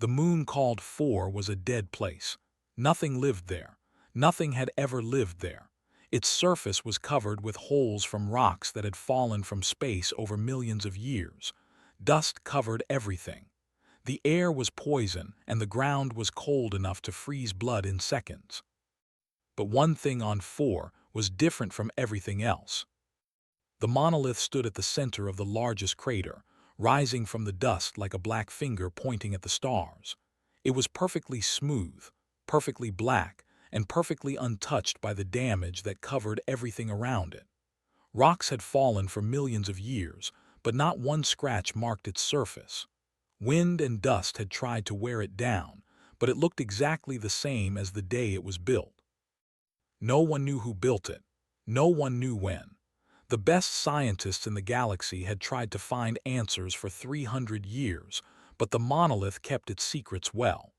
The moon called 4 was a dead place. Nothing lived there. Nothing had ever lived there. Its surface was covered with holes from rocks that had fallen from space over millions of years. Dust covered everything. The air was poison, and the ground was cold enough to freeze blood in seconds. But one thing on 4 was different from everything else. The monolith stood at the center of the largest crater, rising from the dust like a black finger pointing at the stars. It was perfectly smooth, perfectly black, and perfectly untouched by the damage that covered everything around it. Rocks had fallen for millions of years, but not one scratch marked its surface. Wind and dust had tried to wear it down, but it looked exactly the same as the day it was built. No one knew who built it. No one knew when. The best scientists in the galaxy had tried to find answers for 300 years, but the monolith kept its secrets well.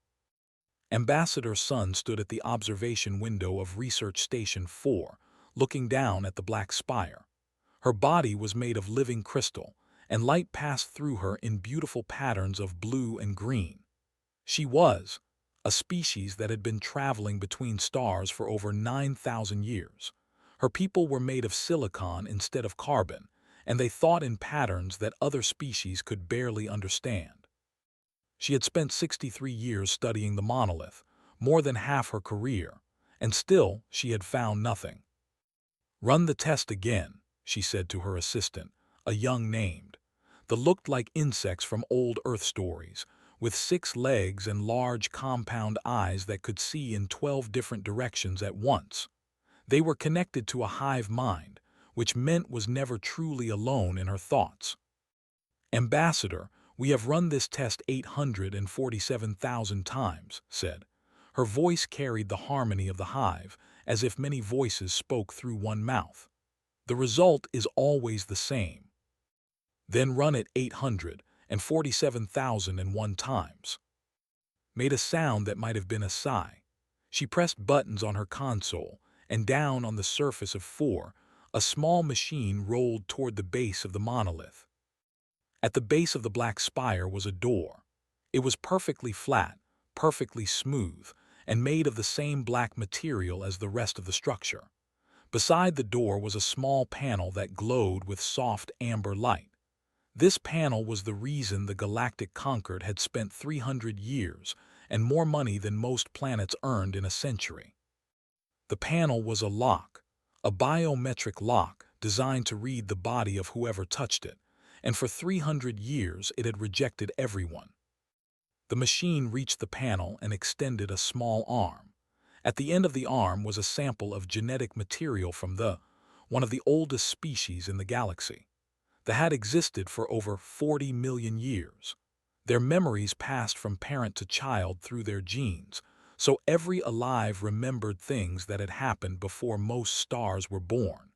Ambassador Sun stood at the observation window of Research Station 4, looking down at the black spire. Her body was made of living crystal, and light passed through her in beautiful patterns of blue and green. She was a species that had been traveling between stars for over 9,000 years. Her people were made of silicon instead of carbon, and they thought in patterns that other species could barely understand. She had spent 63 years studying the monolith, more than half her career, and still she had found nothing. "Run the test again," she said to her assistant, a young named. They looked like insects from old Earth stories, with 6 legs and large compound eyes that could see in 12 different directions at once. They were connected to a hive mind, which meant was never truly alone in her thoughts. "Ambassador, we have run this test 847,000 times," said. Her voice carried the harmony of the hive, as if many voices spoke through one mouth. "The result is always the same." "Then run it 847,001 times." Made a sound that might have been a sigh. She pressed buttons on her console, and down on the surface of 4, a small machine rolled toward the base of the monolith. At the base of the black spire was a door. It was perfectly flat, perfectly smooth, and made of the same black material as the rest of the structure. Beside the door was a small panel that glowed with soft amber light. This panel was the reason the Galactic Concord had spent 300 years and more money than most planets earned in a century. The panel was a lock, a biometric lock designed to read the body of whoever touched it, and for 300 years it had rejected everyone. The machine reached the panel and extended a small arm. At the end of the arm was a sample of genetic material from one of the oldest species in the galaxy. They had existed for over 40 million years. Their memories passed from parent to child through their genes, so every alive remembered things that had happened before most stars were born.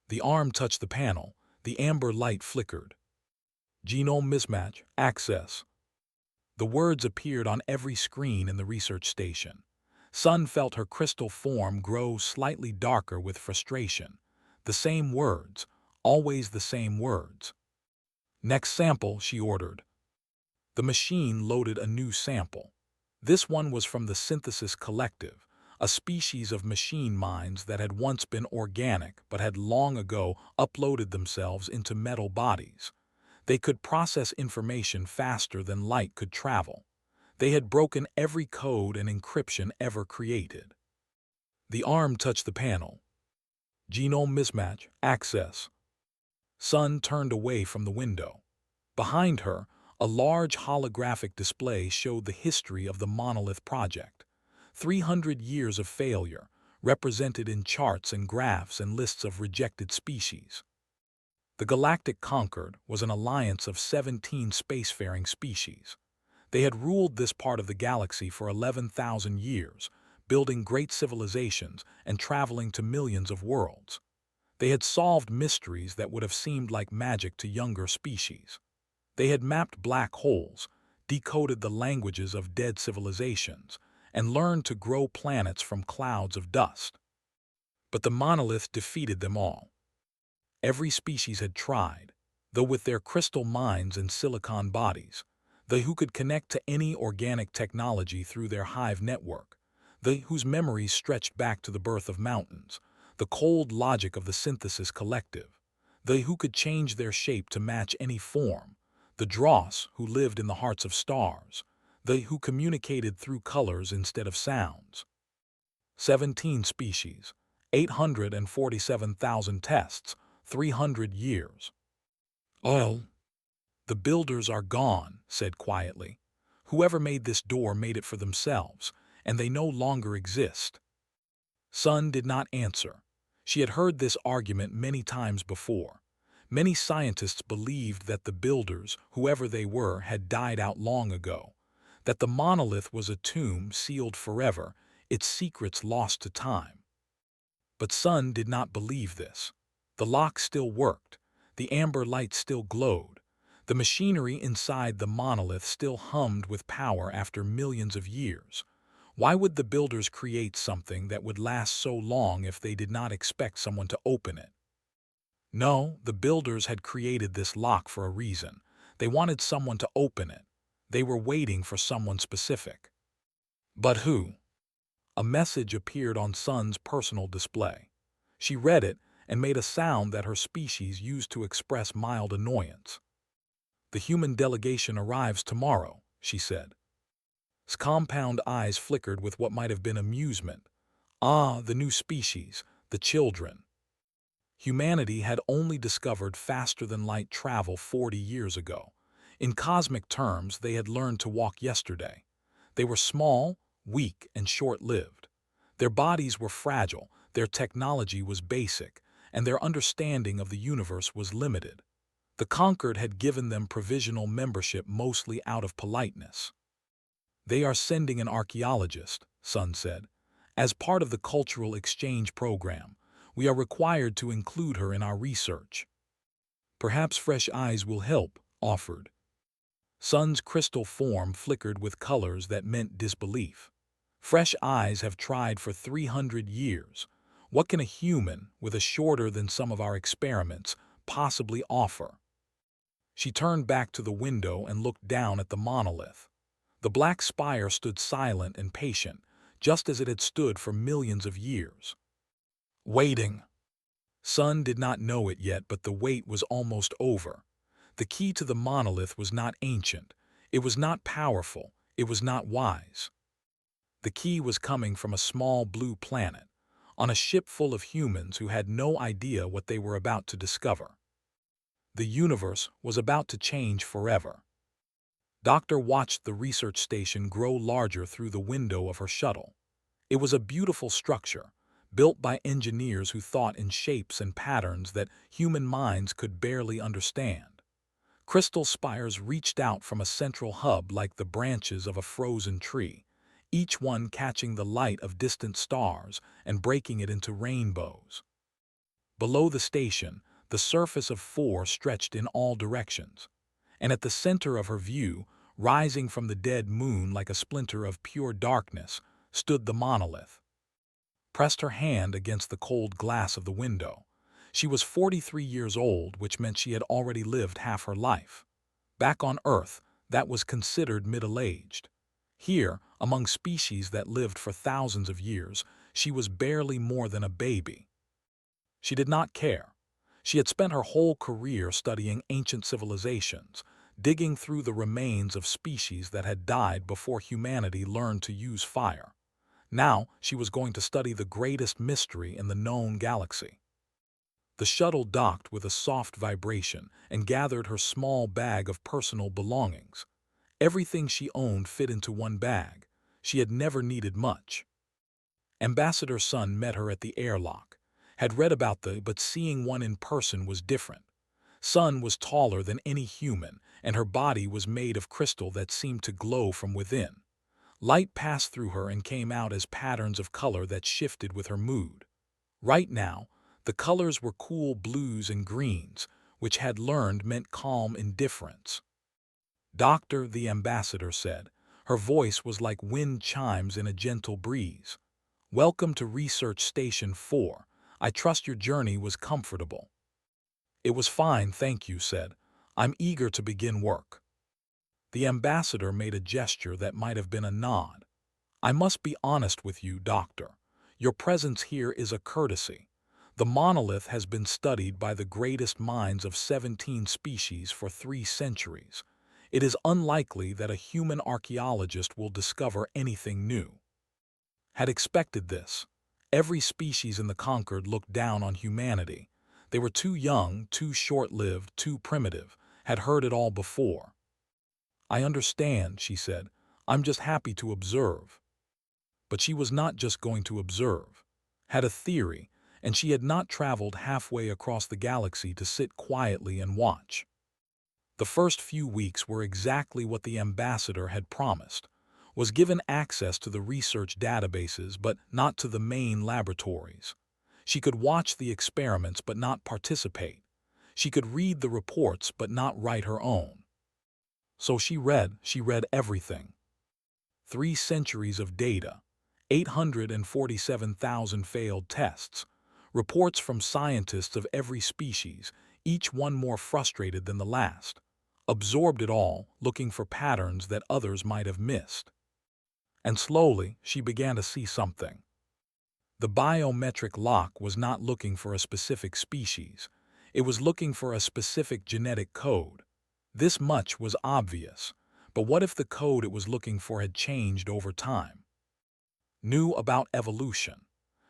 The arm touched the panel. The amber light flickered. "Genome mismatch, access." The words appeared on every screen in the research station. Sun felt her crystal form grow slightly darker with frustration. The same words, always the same words. "Next sample," she ordered. The machine loaded a new sample. This one was from the Synthesis Collective, a species of machine minds that had once been organic but had long ago uploaded themselves into metal bodies. They could process information faster than light could travel. They had broken every code and encryption ever created. The arm touched the panel. "Genome mismatch, access." Sun turned away from the window. Behind her, a large holographic display showed the history of the Monolith Project. 300 years of failure, represented in charts and graphs and lists of rejected species. The Galactic Concord was an alliance of 17 spacefaring species. They had ruled this part of the galaxy for 11,000 years, building great civilizations and traveling to millions of worlds. They had solved mysteries that would have seemed like magic to younger species. They had mapped black holes, decoded the languages of dead civilizations, and learned to grow planets from clouds of dust. But the monolith defeated them all. Every species had tried, though with their crystal minds and silicon bodies. they who could connect to any organic technology through their hive network, they whose memories stretched back to the birth of mountains, the cold logic of the synthesis collective, they who could change their shape to match any form, the dross who lived in the hearts of stars, they who communicated through colors instead of sounds. 17 species, 847,000 tests, 300 years. Well, the builders are gone, said quietly. Whoever made this door made it for themselves, and they no longer exist. Sun did not answer. She had heard this argument many times before. Many scientists believed that the builders, whoever they were, had died out long ago, that the monolith was a tomb sealed forever, its secrets lost to time. But Sun did not believe this. The lock still worked. The amber light still glowed. The machinery inside the monolith still hummed with power after millions of years. Why would the builders create something that would last so long if they did not expect someone to open it? No, the builders had created this lock for a reason. They wanted someone to open it. They were waiting for someone specific. But who? A message appeared on Sun's personal display. She read it and made a sound that her species used to express mild annoyance. The human delegation arrives tomorrow, she said. His compound eyes flickered with what might have been amusement. Ah, the new species, the children. Humanity had only discovered faster-than-light travel 40 years ago. In cosmic terms, they had learned to walk yesterday. They were small, weak, and short-lived. Their bodies were fragile, their technology was basic, and their understanding of the universe was limited. The conquered had given them provisional membership mostly out of politeness. They are sending an archaeologist, Sun said. As part of the cultural exchange program, we are required to include her in our research. Perhaps fresh eyes will help, offered. Sun's crystal form flickered with colors that meant disbelief. Fresh eyes have tried for 300 years. What can a human, with a shorter than some of our experiments, possibly offer? She turned back to the window and looked down at the monolith. The black spire stood silent and patient, just as it had stood for millions of years. Waiting. Sun did not know it yet, but the wait was almost over. The key to the monolith was not ancient. It was not powerful. It was not wise. The key was coming from a small blue planet, on a ship full of humans who had no idea what they were about to discover. The universe was about to change forever. Doctor watched the research station grow larger through the window of her shuttle. It was a beautiful structure, built by engineers who thought in shapes and patterns that human minds could barely understand. Crystal spires reached out from a central hub like the branches of a frozen tree, each one catching the light of distant stars and breaking it into rainbows. Below the station, the surface of 4 stretched in all directions, and at the center of her view, rising from the dead moon like a splinter of pure darkness, stood the monolith. Pressed her hand against the cold glass of the window. She was 43 years old, which meant she had already lived half her life. Back on Earth, that was considered middle-aged. Here, among species that lived for thousands of years, she was barely more than a baby. She did not care. She had spent her whole career studying ancient civilizations, digging through the remains of species that had died before humanity learned to use fire. Now she was going to study the greatest mystery in the known galaxy. The shuttle docked with a soft vibration and gathered her small bag of personal belongings. Everything she owned fit into one bag. She had never needed much. Ambassador Sun met her at the airlock. Had read about but seeing one in person was different. Sun was taller than any human, and her body was made of crystal that seemed to glow from within. Light passed through her and came out as patterns of color that shifted with her mood. Right now, the colors were cool blues and greens, which had learned meant calm indifference. Doctor, the ambassador said. Her voice was like wind chimes in a gentle breeze. Welcome to Research Station 4. I trust your journey was comfortable. It was fine, thank you, said. I'm eager to begin work. The ambassador made a gesture that might have been a nod. "I must be honest with you, Doctor. Your presence here is a courtesy. The monolith has been studied by the greatest minds of 17 species for 3 centuries. It is unlikely that a human archaeologist will discover anything new." Had expected this. Every species in the conquered looked down on humanity. They were too young, too short-lived, too primitive, had heard it all before. "I understand," she said. "I'm just happy to observe." But she was not just going to observe. Had a theory, and she had not traveled halfway across the galaxy to sit quietly and watch. The first few weeks were exactly what the ambassador had promised, was given access to the research databases but not to the main laboratories. She could watch the experiments but not participate. She could read the reports but not write her own. So she read everything. 3 centuries of data, 847,000 failed tests, reports from scientists of every species, each one more frustrated than the last. Absorbed it all, looking for patterns that others might have missed. And slowly, she began to see something. The biometric lock was not looking for a specific species. It was looking for a specific genetic code. This much was obvious, but what if the code it was looking for had changed over time? Knew about evolution.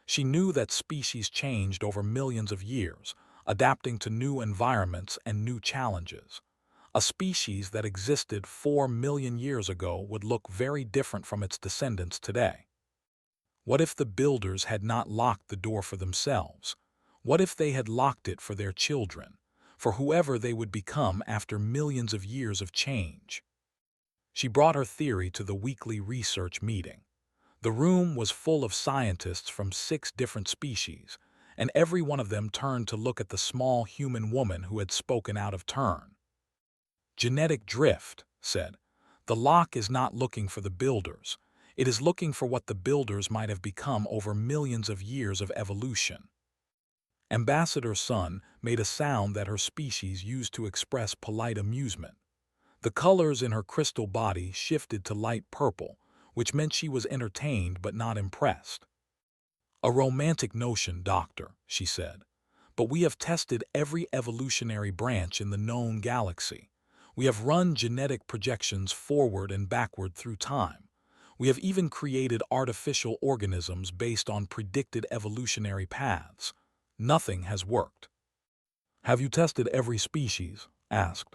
She knew that species changed over millions of years, adapting to new environments and new challenges. A species that existed 4 million years ago would look very different from its descendants today. What if the builders had not locked the door for themselves? What if they had locked it for their children, for whoever they would become after millions of years of change? She brought her theory to the weekly research meeting. The room was full of scientists from 6 different species, and every one of them turned to look at the small human woman who had spoken out of turn. "Genetic drift," said. "The lock is not looking for the builders. It is looking for what the builders might have become over millions of years of evolution." Ambassador Sun made a sound that her species used to express polite amusement. The colors in her crystal body shifted to light purple, which meant she was entertained but not impressed. "A romantic notion, Doctor," she said. "But we have tested every evolutionary branch in the known galaxy. We have run genetic projections forward and backward through time. We have even created artificial organisms based on predicted evolutionary paths. Nothing has worked." "Have you tested every species?" asked.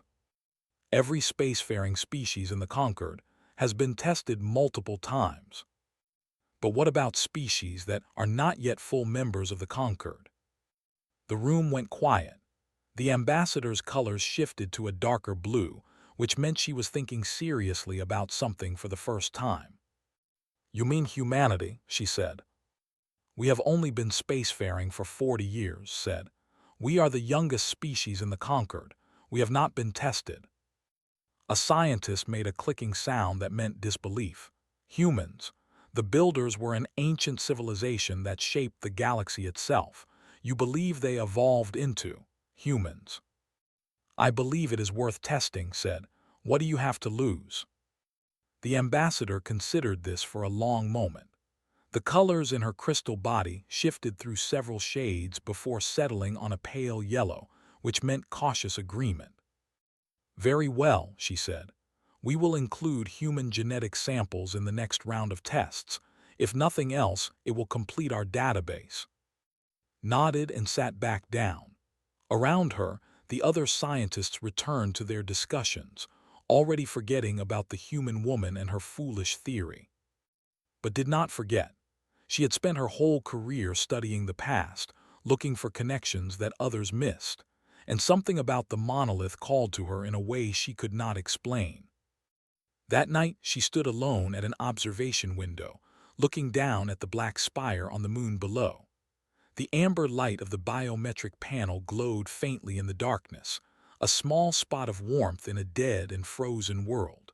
"Every spacefaring species in the Conquered has been tested multiple times." "But what about species that are not yet full members of the Conquered?" The room went quiet. The ambassador's colors shifted to a darker blue, which meant she was thinking seriously about something for the first time. "You mean humanity," she said. "We have only been spacefaring for 40 years, said. "We are the youngest species in the Conquered. We have not been tested." A scientist made a clicking sound that meant disbelief. "Humans. The builders were an ancient civilization that shaped the galaxy itself. You believe they evolved into humans." "I believe it is worth testing," said. "What do you have to lose?" The ambassador considered this for a long moment. The colors in her crystal body shifted through several shades before settling on a pale yellow, which meant cautious agreement. "Very well," she said. "We will include human genetic samples in the next round of tests. If nothing else, it will complete our database." Nodded and sat back down. Around her, the other scientists returned to their discussions, already forgetting about the human woman and her foolish theory. But did not forget. She had spent her whole career studying the past, looking for connections that others missed, and something about the monolith called to her in a way she could not explain. That night she stood alone at an observation window, looking down at the black spire on the moon below. The amber light of the biometric panel glowed faintly in the darkness, a small spot of warmth in a dead and frozen world.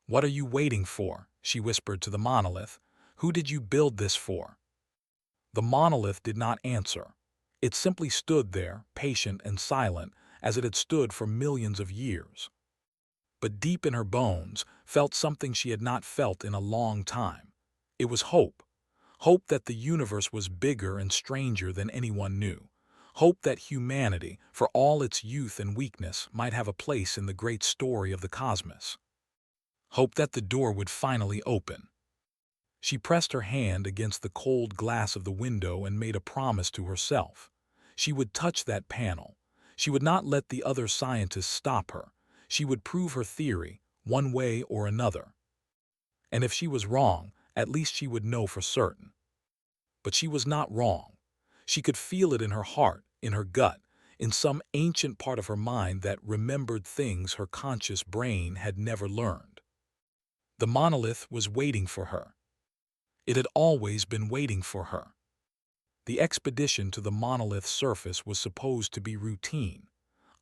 "What are you waiting for?" she whispered to the monolith. "Who did you build this for?" The monolith did not answer. It simply stood there, patient and silent, as it had stood for millions of years. but deep in her bones felt something she had not felt in a long time. It was hope. Hope that the universe was bigger and stranger than anyone knew. Hope that humanity, for all its youth and weakness, might have a place in the great story of the cosmos. Hope that the door would finally open. She pressed her hand against the cold glass of the window and made a promise to herself. She would touch that panel. She would not let the other scientists stop her. She would prove her theory, one way or another. And if she was wrong, at least she would know for certain. But she was not wrong. She could feel it in her heart, in her gut, in some ancient part of her mind that remembered things her conscious brain had never learned. The monolith was waiting for her. It had always been waiting for her. The expedition to the monolith's surface was supposed to be routine.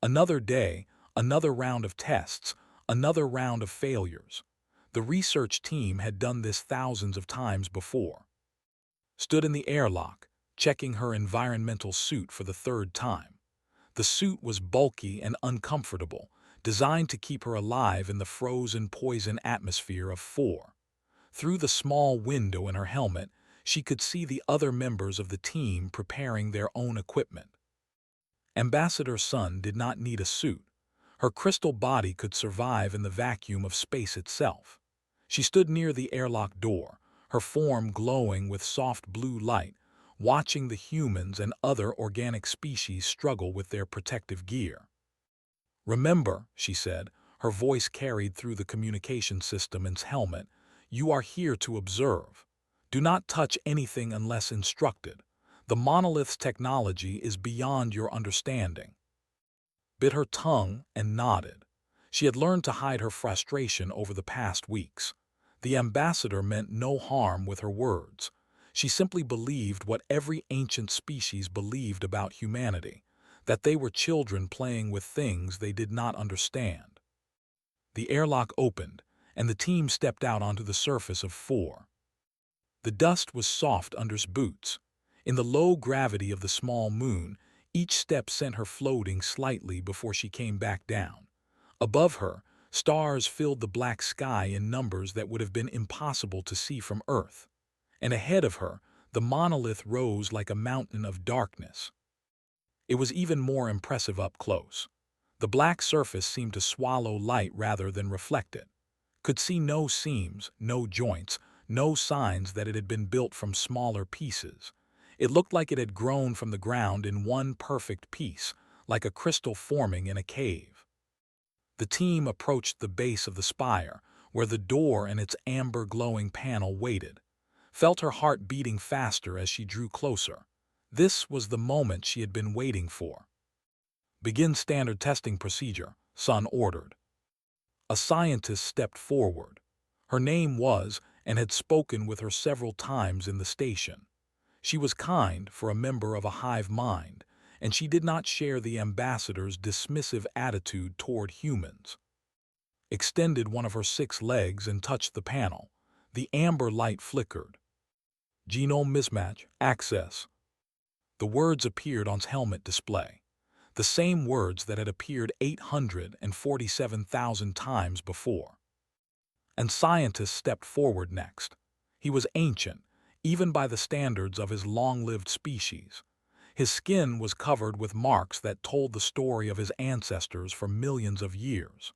Another day, another round of tests, another round of failures. The research team had done this thousands of times before. Stood in the airlock, checking her environmental suit for the third time. The suit was bulky and uncomfortable, designed to keep her alive in the frozen poison atmosphere of 4. Through the small window in her helmet, she could see the other members of the team preparing their own equipment. Ambassador Sun did not need a suit. Her crystal body could survive in the vacuum of space itself. She stood near the airlock door, her form glowing with soft blue light, watching the humans and other organic species struggle with their protective gear. "Remember," she said, her voice carried through the communication system in helmet, "you are here to observe. Do not touch anything unless instructed. The monolith's technology is beyond your understanding." Bit her tongue and nodded. She had learned to hide her frustration over the past weeks. The ambassador meant no harm with her words. She simply believed what every ancient species believed about humanity, that they were children playing with things they did not understand. The airlock opened, and the team stepped out onto the surface of 4. The dust was soft under his boots. In the low gravity of the small moon, each step sent her floating slightly before she came back down. Above her, stars filled the black sky in numbers that would have been impossible to see from Earth. And ahead of her, the monolith rose like a mountain of darkness. It was even more impressive up close. The black surface seemed to swallow light rather than reflect it. Could see no seams, no joints, no signs that it had been built from smaller pieces. It looked like it had grown from the ground in one perfect piece, like a crystal forming in a cave. The team approached the base of the spire, where the door and its amber glowing panel waited. Felt her heart beating faster as she drew closer. This was the moment she had been waiting for. "Begin standard testing procedure," Sun ordered. A scientist stepped forward. Her name was, and had spoken with her several times in the station. She was kind for a member of a hive mind, and she did not share the ambassador's dismissive attitude toward humans. Extended one of her 6 legs and touched the panel. The amber light flickered. "Genome mismatch, access." The words appeared on his helmet display. The same words that had appeared 847,000 times before. And scientists stepped forward next. He was ancient, even by the standards of his long-lived species. His skin was covered with marks that told the story of his ancestors for millions of years.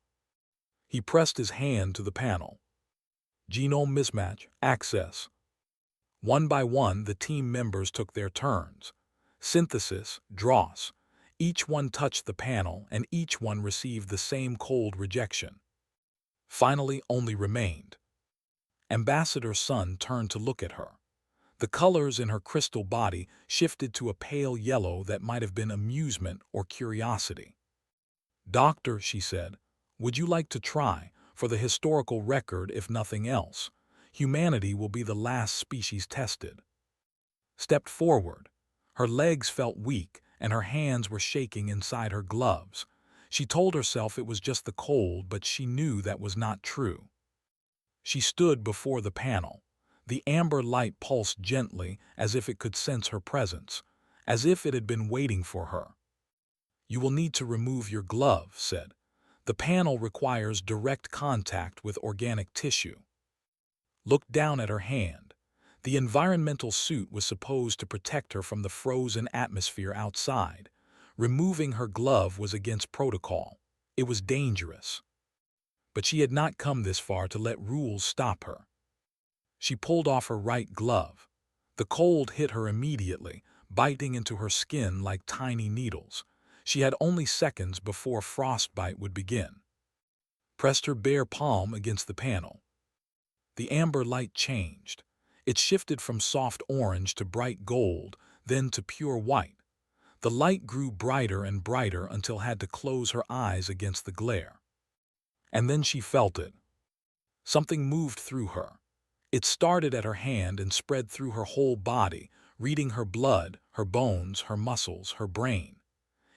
He pressed his hand to the panel. "Genome mismatch, access." One by one, the team members took their turns. Synthesis, dross. Each one touched the panel, and each one received the same cold rejection. Finally, only remained. Ambassador Sun turned to look at her. The colors in her crystal body shifted to a pale yellow that might have been amusement or curiosity. "Doctor," she said, "would you like to try, for the historical record if nothing else? Humanity will be the last species tested." Stepped forward. Her legs felt weak, and her hands were shaking inside her gloves. She told herself it was just the cold, but she knew that was not true. She stood before the panel. The amber light pulsed gently, as if it could sense her presence, as if it had been waiting for her. "You will need to remove your glove," said. The panel requires direct contact with organic tissue. Looked down at her hand. The environmental suit was supposed to protect her from the frozen atmosphere outside. Removing her glove was against protocol. It was dangerous. But she had not come this far to let rules stop her. She pulled off her right glove. The cold hit her immediately, biting into her skin like tiny needles. She had only seconds before frostbite would begin. Pressed her bare palm against the panel. The amber light changed. It shifted from soft orange to bright gold, then to pure white. The light grew brighter and brighter until had to close her eyes against the glare. And then she felt it. Something moved through her. It started at her hand and spread through her whole body, reading her blood, her bones, her muscles, her brain.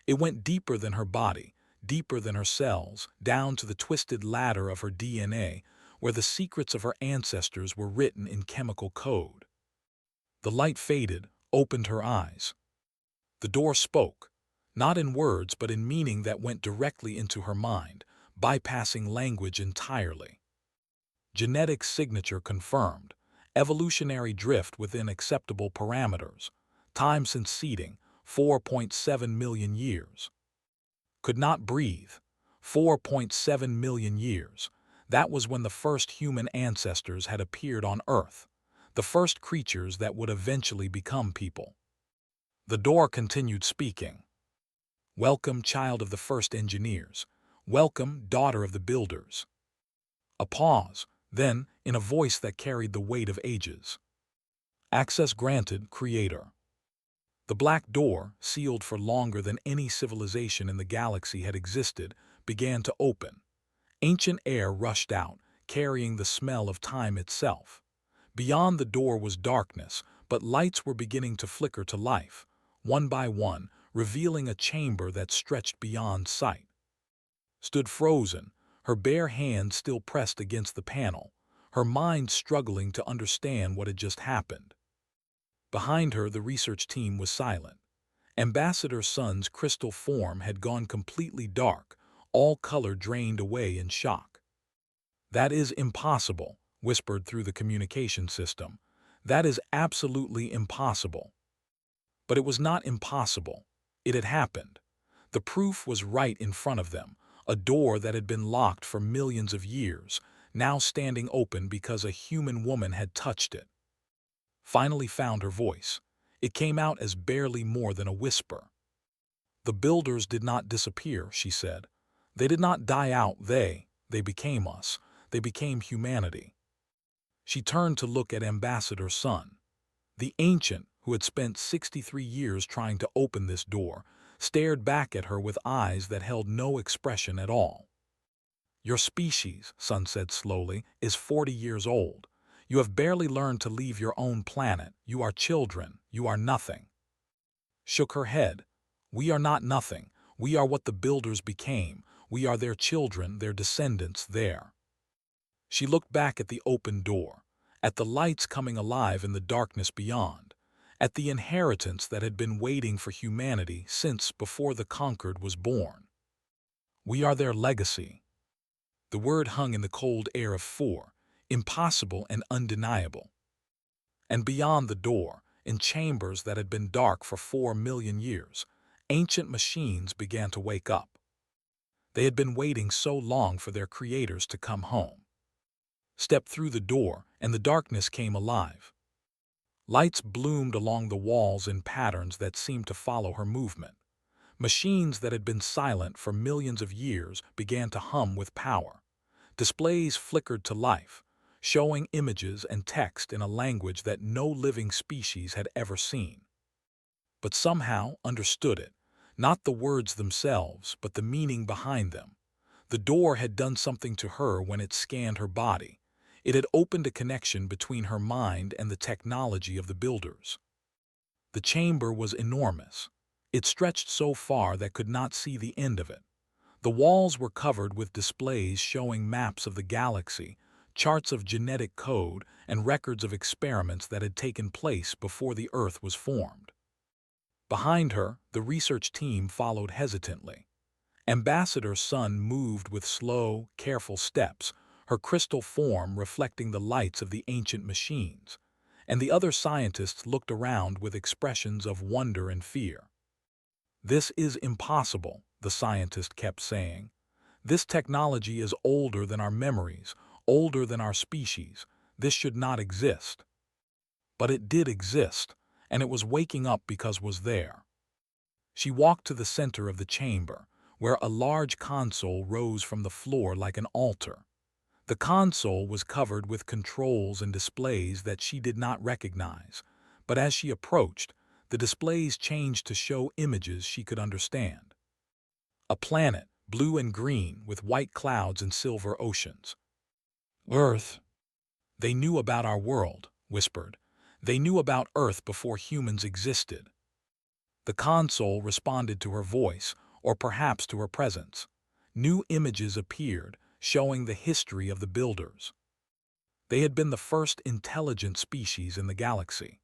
It went deeper than her body, deeper than her cells, down to the twisted ladder of her DNA, where the secrets of her ancestors were written in chemical code. The light faded, opened her eyes. The door spoke, not in words but in meaning that went directly into her mind, bypassing language entirely. Genetic signature confirmed, evolutionary drift within acceptable parameters, time since seeding, 4.7 million years. Could not breathe, 4.7 million years. That was when the first human ancestors had appeared on Earth, the first creatures that would eventually become people. The door continued speaking. Welcome, child of the first engineers. Welcome, daughter of the builders. A pause, then, in a voice that carried the weight of ages. Access granted, creator. The black door, sealed for longer than any civilization in the galaxy had existed, began to open. Ancient air rushed out, carrying the smell of time itself. Beyond the door was darkness, but lights were beginning to flicker to life, one by one, revealing a chamber that stretched beyond sight. Stood frozen, her bare hand still pressed against the panel, her mind struggling to understand what had just happened. Behind her, the research team was silent. Ambassador Sun's crystal form had gone completely dark, all color drained away in shock. That is impossible, whispered through the communication system. That is absolutely impossible. But it was not impossible. It had happened. The proof was right in front of them, a door that had been locked for millions of years, now standing open because a human woman had touched it. Finally found her voice. It came out as barely more than a whisper. The builders did not disappear, she said. They did not die out, they became us. They became humanity. She turned to look at Ambassador Sun. The ancient, who had spent 63 years trying to open this door, stared back at her with eyes that held no expression at all. Your species, Sun said slowly, is 40 years old. You have barely learned to leave your own planet. You are children. You are nothing. Shook her head. We are not nothing. We are what the builders became. We are their children, their descendants, there. She looked back at the open door, at the lights coming alive in the darkness beyond, at the inheritance that had been waiting for humanity since before the conquered was born. We are their legacy. The word hung in the cold air of four, impossible and undeniable. And beyond the door, in chambers that had been dark for 4 million years, ancient machines began to wake up. They had been waiting so long for their creators to come home. Stepped through the door, and the darkness came alive. Lights bloomed along the walls in patterns that seemed to follow her movement. Machines that had been silent for millions of years began to hum with power. Displays flickered to life, showing images and text in a language that no living species had ever seen. But somehow understood it, not the words themselves, but the meaning behind them. The door had done something to her when it scanned her body. It had opened a connection between her mind and the technology of the builders. The chamber was enormous. It stretched so far that could not see the end of it. The walls were covered with displays showing maps of the galaxy, charts of genetic code, and records of experiments that had taken place before the Earth was formed. Behind her, the research team followed hesitantly. Ambassador Sun moved with slow, careful steps, her crystal form reflecting the lights of the ancient machines, and the other scientists looked around with expressions of wonder and fear. "This is impossible," the scientist kept saying. "This technology is older than our memories, older than our species. This should not exist." But it did exist, and it was waking up because was there. She walked to the center of the chamber, where a large console rose from the floor like an altar. The console was covered with controls and displays that she did not recognize, but as she approached, the displays changed to show images she could understand. A planet, blue and green, with white clouds and silver oceans. "Earth." "They knew about our world," whispered. "They knew about Earth before humans existed." The console responded to her voice, or perhaps to her presence. New images appeared, showing the history of the builders. They had been the first intelligent species in the galaxy.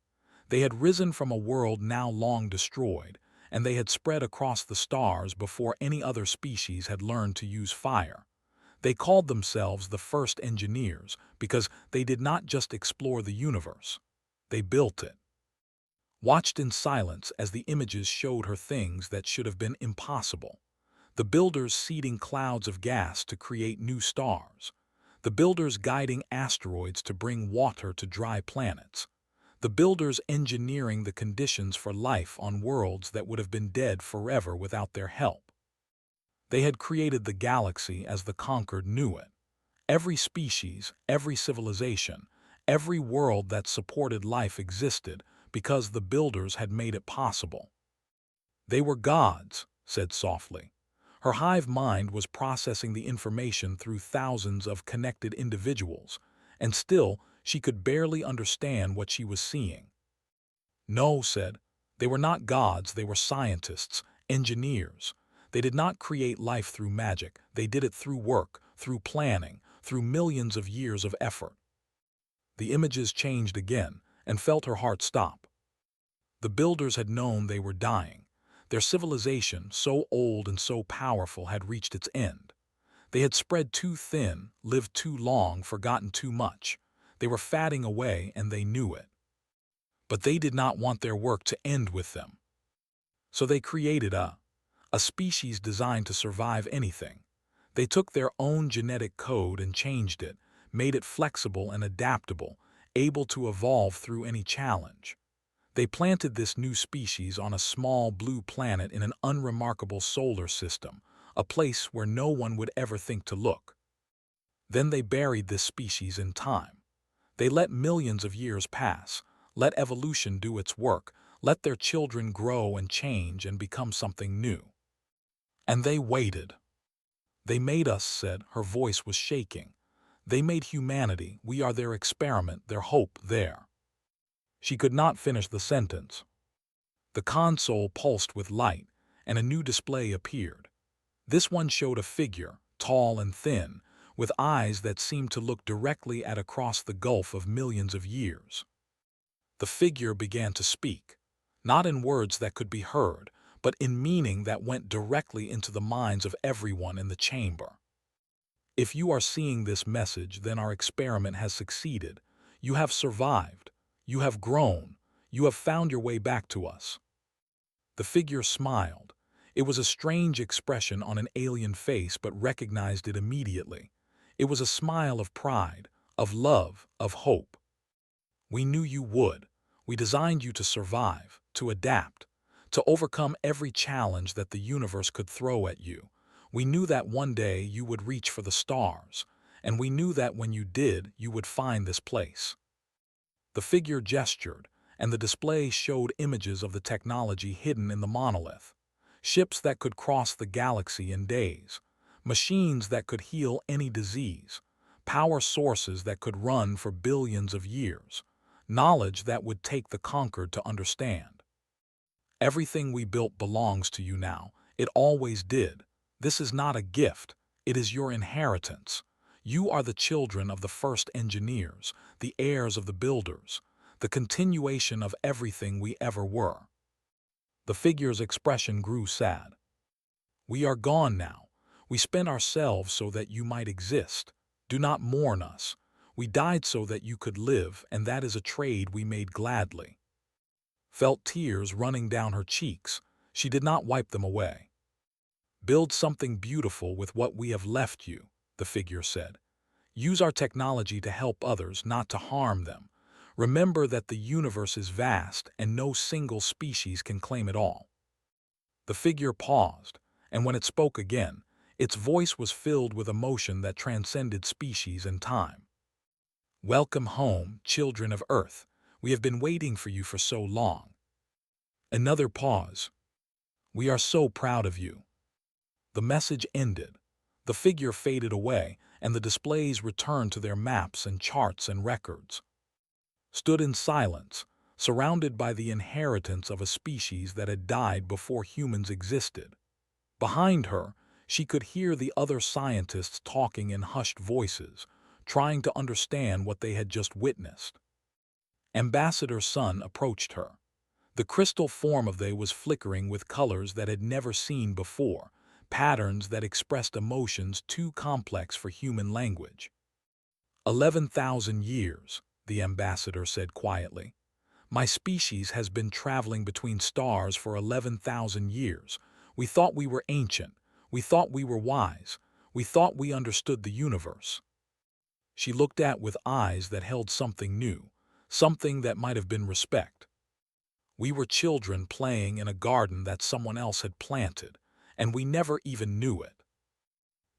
They had risen from a world now long destroyed, and they had spread across the stars before any other species had learned to use fire. They called themselves the first engineers because they did not just explore the universe. They built it. Watched in silence as the images showed her things that should have been impossible. The builders seeding clouds of gas to create new stars. The builders guiding asteroids to bring water to dry planets. The builders engineering the conditions for life on worlds that would have been dead forever without their help. They had created the galaxy as the conquered knew it. Every species, every civilization, every world that supported life existed because the builders had made it possible. "They were gods," said softly. Her hive mind was processing the information through thousands of connected individuals, and still she could barely understand what she was seeing. "No," said. "They were not gods, they were scientists, engineers. They did not create life through magic, they did it through work, through planning, through millions of years of effort." The images changed again, and felt her heart stop. The builders had known they were dying. Their civilization, so old and so powerful, had reached its end. They had spread too thin, lived too long, forgotten too much. They were fatting away, and they knew it. But they did not want their work to end with them. So they created a species designed to survive anything. They took their own genetic code and changed it, made it flexible and adaptable, able to evolve through any challenge. They planted this new species on a small blue planet in an unremarkable solar system, a place where no one would ever think to look. Then they buried this species in time. They let millions of years pass, let evolution do its work, let their children grow and change and become something new. And they waited. "They made us," said, her voice was shaking. "They made humanity, we are their experiment, their hope, there." She could not finish the sentence. The console pulsed with light, and a new display appeared. This one showed a figure, tall and thin, with eyes that seemed to look directly at across the gulf of millions of years. The figure began to speak, not in words that could be heard, but in meaning that went directly into the minds of everyone in the chamber. "If you are seeing this message, then our experiment has succeeded. You have survived. You have grown. You have found your way back to us." The figure smiled. It was a strange expression on an alien face, but recognized it immediately. It was a smile of pride, of love, of hope. "We knew you would. We designed you to survive, to adapt, to overcome every challenge that the universe could throw at you. We knew that one day you would reach for the stars, and we knew that when you did, you would find this place." The figure gestured, and the display showed images of the technology hidden in the monolith. Ships that could cross the galaxy in days, machines that could heal any disease, power sources that could run for billions of years, knowledge that would take the conquered to understand. "Everything we built belongs to you now. It always did. This is not a gift. It is your inheritance. You are the children of the first engineers, the heirs of the builders, the continuation of everything we ever were." The figure's expression grew sad. We are gone now. We spent ourselves so that you might exist. Do not mourn us. We died so that you could live, and that is a trade we made gladly. Felt tears running down her cheeks. She did not wipe them away. Build something beautiful with what we have left you, the figure said. Use our technology to help others, not to harm them. Remember that the universe is vast and no single species can claim it all. The figure paused, and when it spoke again, its voice was filled with emotion that transcended species and time. Welcome home, children of Earth. We have been waiting for you for so long. Another pause. We are so proud of you. The message ended. The figure faded away, and the displays returned to their maps and charts and records. Stood in silence, surrounded by the inheritance of a species that had died before humans existed. Behind her, she could hear the other scientists talking in hushed voices, trying to understand what they had just witnessed. Ambassador Sun approached her. The crystal form of they was flickering with colors that had never seen before, patterns that expressed emotions too complex for human language. 11,000 years, the ambassador said quietly. My species has been traveling between stars for 11,000 years. We thought we were ancient. We thought we were wise. We thought we understood the universe. She looked at with eyes that held something new, something that might have been respect. We were children playing in a garden that someone else had planted, and we never even knew it.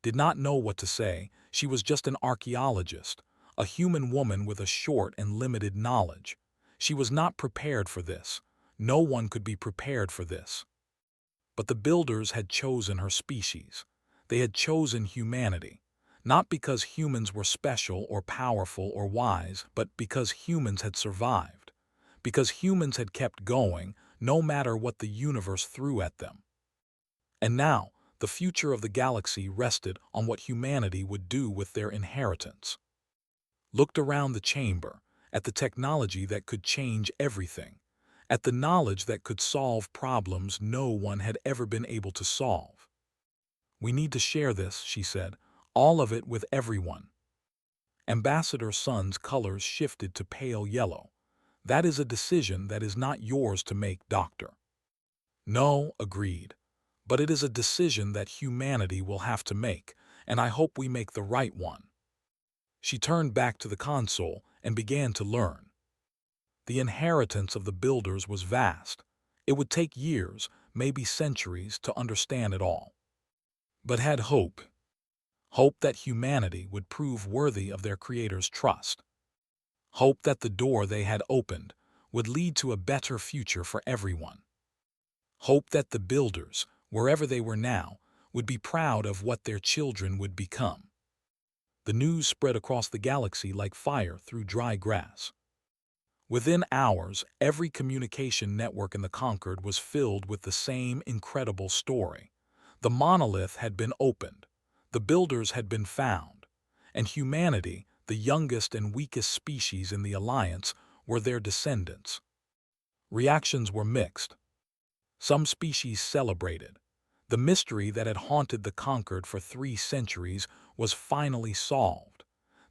Did not know what to say. She was just an archaeologist, a human woman with a short and limited knowledge. She was not prepared for this. No one could be prepared for this. But the builders had chosen her species. They had chosen humanity, not because humans were special or powerful or wise, but because humans had survived, because humans had kept going no matter what the universe threw at them. And now, the future of the galaxy rested on what humanity would do with their inheritance. Looked around the chamber, at the technology that could change everything, at the knowledge that could solve problems no one had ever been able to solve. We need to share this, she said, all of it with everyone. Ambassador Sun's colors shifted to pale yellow. That is a decision that is not yours to make, Doctor. No, agreed. But it is a decision that humanity will have to make, and I hope we make the right one. She turned back to the console and began to learn. The inheritance of the builders was vast. It would take years, maybe centuries, to understand it all. But had hope. Hope that humanity would prove worthy of their Creator's trust. Hope that the door they had opened would lead to a better future for everyone. Hope that the builders, wherever they were now, would be proud of what their children would become. The news spread across the galaxy like fire through dry grass. Within hours, every communication network in the Concord was filled with the same incredible story. The monolith had been opened, the builders had been found, and humanity, the youngest and weakest species in the Alliance, were their descendants. Reactions were mixed. Some species celebrated. The mystery that had haunted the Concord for 3 centuries was finally solved.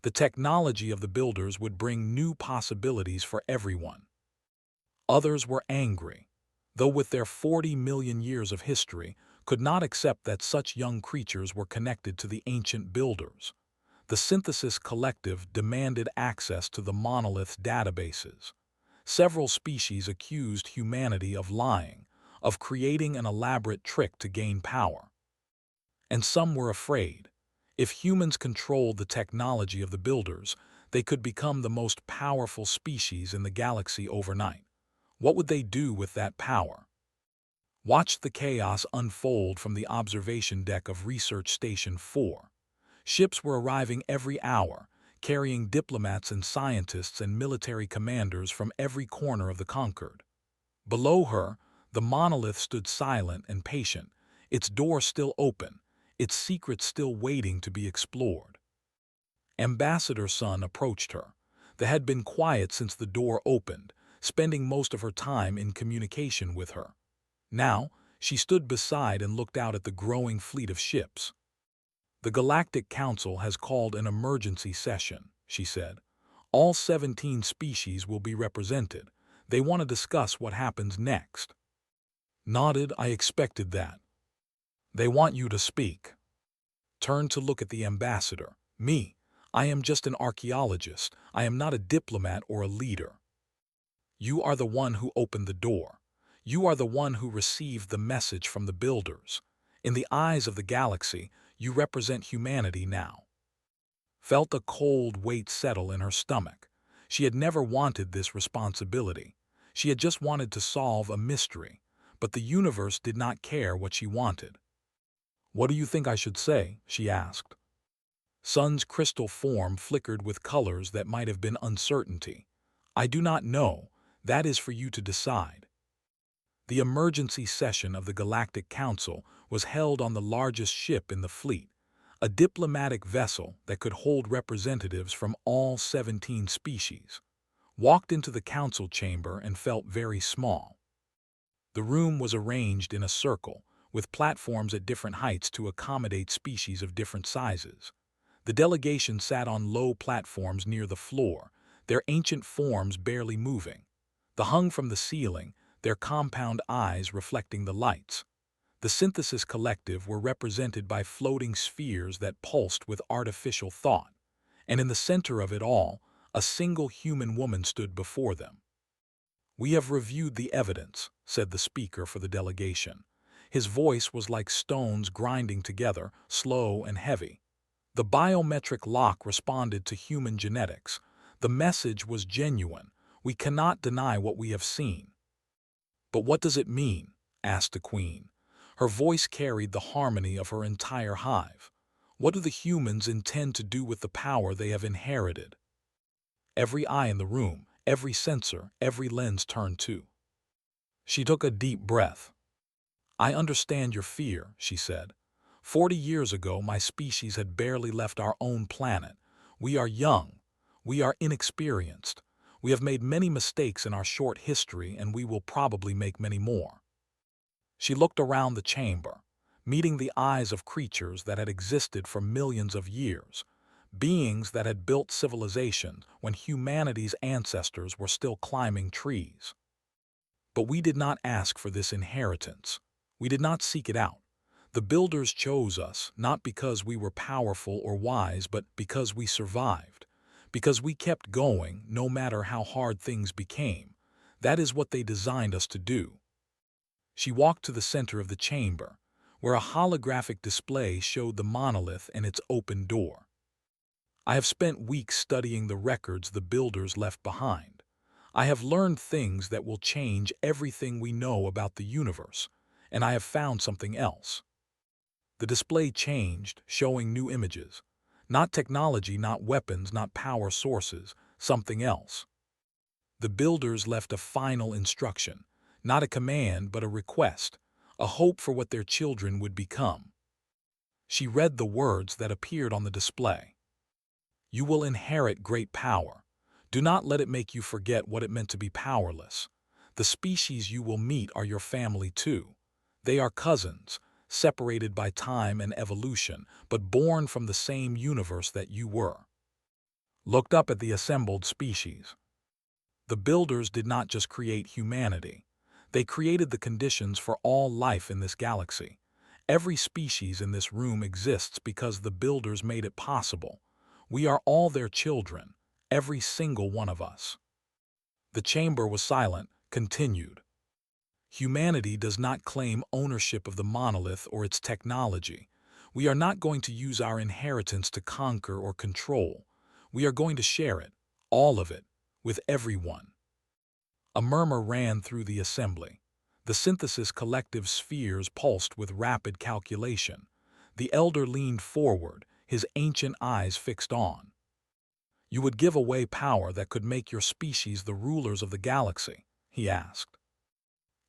The technology of the builders would bring new possibilities for everyone. Others were angry, though with their 40 million years of history, could not accept that such young creatures were connected to the ancient builders. The Synthesis Collective demanded access to the monolith's databases. Several species accused humanity of lying, of creating an elaborate trick to gain power. And some were afraid. If humans controlled the technology of the builders, they could become the most powerful species in the galaxy overnight. What would they do with that power? Watch the chaos unfold from the observation deck of Research Station 4. Ships were arriving every hour, carrying diplomats and scientists and military commanders from every corner of the Concord. Below her, the monolith stood silent and patient, its door still open, its secrets still waiting to be explored. Ambassador Sun approached her. They had been quiet since the door opened, spending most of her time in communication with her. Now, She stood beside and looked out at the growing fleet of ships. "The Galactic Council has called an emergency session," she said. "All 17 species will be represented. They want to discuss what happens next." Nodded, I expected that. "They want you to speak." Turned to look at the ambassador. "Me. I am just an archaeologist. I am not a diplomat or a leader. You are the one who opened the door. You are the one who received the message from the builders. In the eyes of the galaxy, you represent humanity now." Felt a cold weight settle in her stomach. She had never wanted this responsibility. She had just wanted to solve a mystery, but the universe did not care what she wanted. "What do you think I should say?" she asked. Sun's crystal form flickered with colors that might have been uncertainty. "I do not know. That is for you to decide." The emergency session of the Galactic Council was held on the largest ship in the fleet, a diplomatic vessel that could hold representatives from all 17 species. Walked into the council chamber and felt very small. The room was arranged in a circle, with platforms at different heights to accommodate species of different sizes. The delegation sat on low platforms near the floor, their ancient forms barely moving. The hung from the ceiling, their compound eyes reflecting the lights. The Synthesis Collective were represented by floating spheres that pulsed with artificial thought, and in the center of it all, a single human woman stood before them. "We have reviewed the evidence," said the speaker for the delegation. His voice was like stones grinding together, slow and heavy. The biometric lock responded to human genetics. The message was genuine. "We cannot deny what we have seen." "But what does it mean?" asked the queen. Her voice carried the harmony of her entire hive. "What do the humans intend to do with the power they have inherited?" Every eye in the room, every sensor, every lens turned to. She took a deep breath. "I understand your fear," she said. 40 years ago, my species had barely left our own planet. We are young. We are inexperienced. We have made many mistakes in our short history, and we will probably make many more." She looked around the chamber, meeting the eyes of creatures that had existed for millions of years, beings that had built civilizations when humanity's ancestors were still climbing trees. "But we did not ask for this inheritance. We did not seek it out. The builders chose us, not because we were powerful or wise, but because we survived. Because we kept going, no matter how hard things became. That is what they designed us to do." She walked to the center of the chamber, where a holographic display showed the monolith and its open door. "I have spent weeks studying the records the builders left behind. I have learned things that will change everything we know about the universe, and I have found something else." The display changed, showing new images. Not technology, not weapons, not power sources, something else. The builders left a final instruction, not a command but a request, a hope for what their children would become. She read the words that appeared on the display. "You will inherit great power. Do not let it make you forget what it meant to be powerless. The species you will meet are your family too. They are cousins, separated by time and evolution, but born from the same universe that you were." Looked up at the assembled species. The builders did not just create humanity. They created the conditions for all life in this galaxy. Every species in this room exists because the builders made it possible. We are all their children, every single one of us. The chamber was silent, continued. "Humanity does not claim ownership of the monolith or its technology. We are not going to use our inheritance to conquer or control. We are going to share it, all of it, with everyone." A murmur ran through the assembly. The Synthesis Collective spheres pulsed with rapid calculation. The elder leaned forward, his ancient eyes fixed on. "You would give away power that could make your species the rulers of the galaxy?" he asked.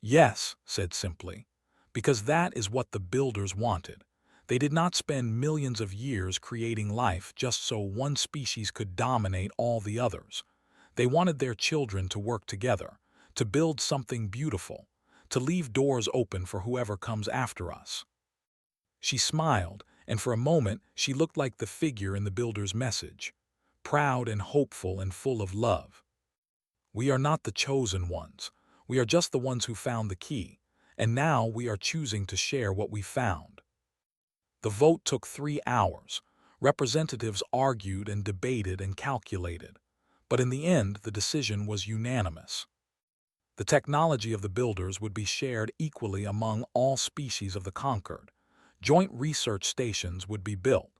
"Yes," said simply, "because that is what the builders wanted. They did not spend millions of years creating life just so one species could dominate all the others. They wanted their children to work together, to build something beautiful, to leave doors open for whoever comes after us." She smiled, and for a moment she looked like the figure in the builder's message, proud and hopeful and full of love. "We are not the chosen ones. We are just the ones who found the key, and now we are choosing to share what we found." The vote took 3 hours. Representatives argued and debated and calculated, but in the end the decision was unanimous. The technology of the builders would be shared equally among all species of the conquered. Joint research stations would be built.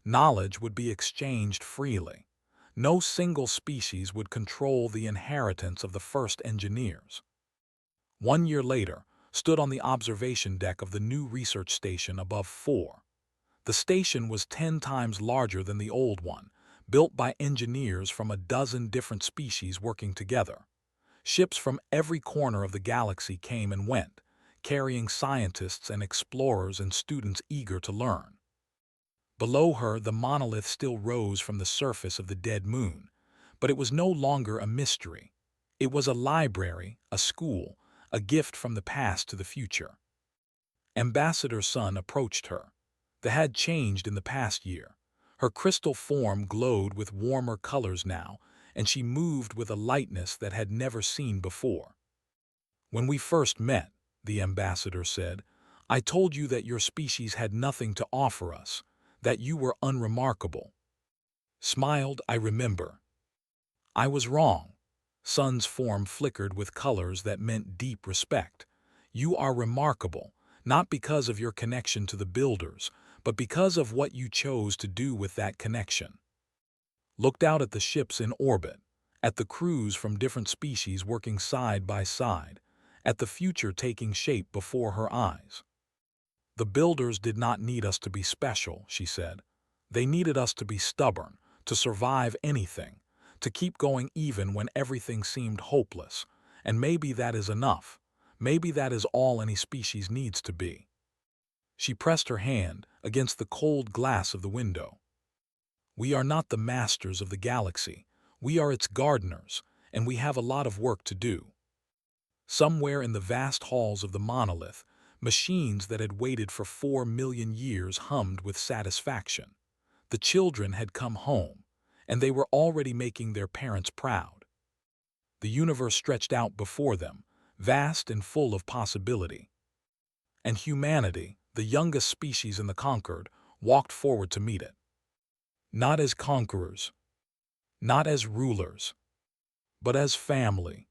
Knowledge would be exchanged freely. No single species would control the inheritance of the first engineers. 1 year later, stood on the observation deck of the new research station above 4. The station was 10 times larger than the old one, built by engineers from a dozen different species working together. Ships from every corner of the galaxy came and went, carrying scientists and explorers and students eager to learn. Below her, the monolith still rose from the surface of the dead moon, but it was no longer a mystery. It was a library, a school, a gift from the past to the future. Ambassador Sun approached her. The had changed in the past year. Her crystal form glowed with warmer colors now, and she moved with a lightness that had never seen before. "When we first met," the ambassador said, "I told you that your species had nothing to offer us, that you were unremarkable." Smiled, "I remember." "I was wrong." Sun's form flickered with colors that meant deep respect. "You are remarkable, not because of your connection to the builders, but because of what you chose to do with that connection." Looked out at the ships in orbit, at the crews from different species working side by side, at the future taking shape before her eyes. "The builders did not need us to be special," she said. "They needed us to be stubborn, to survive anything, to keep going even when everything seemed hopeless. And maybe that is enough. Maybe that is all any species needs to be." She pressed her hand against the cold glass of the window. "We are not the masters of the galaxy. We are its gardeners, and we have a lot of work to do." Somewhere in the vast halls of the monolith, machines that had waited for 4 million years hummed with satisfaction. The children had come home, and they were already making their parents proud. The universe stretched out before them, vast and full of possibility. And humanity, the youngest species in the conquered, walked forward to meet it. Not as conquerors, not as rulers, but as family.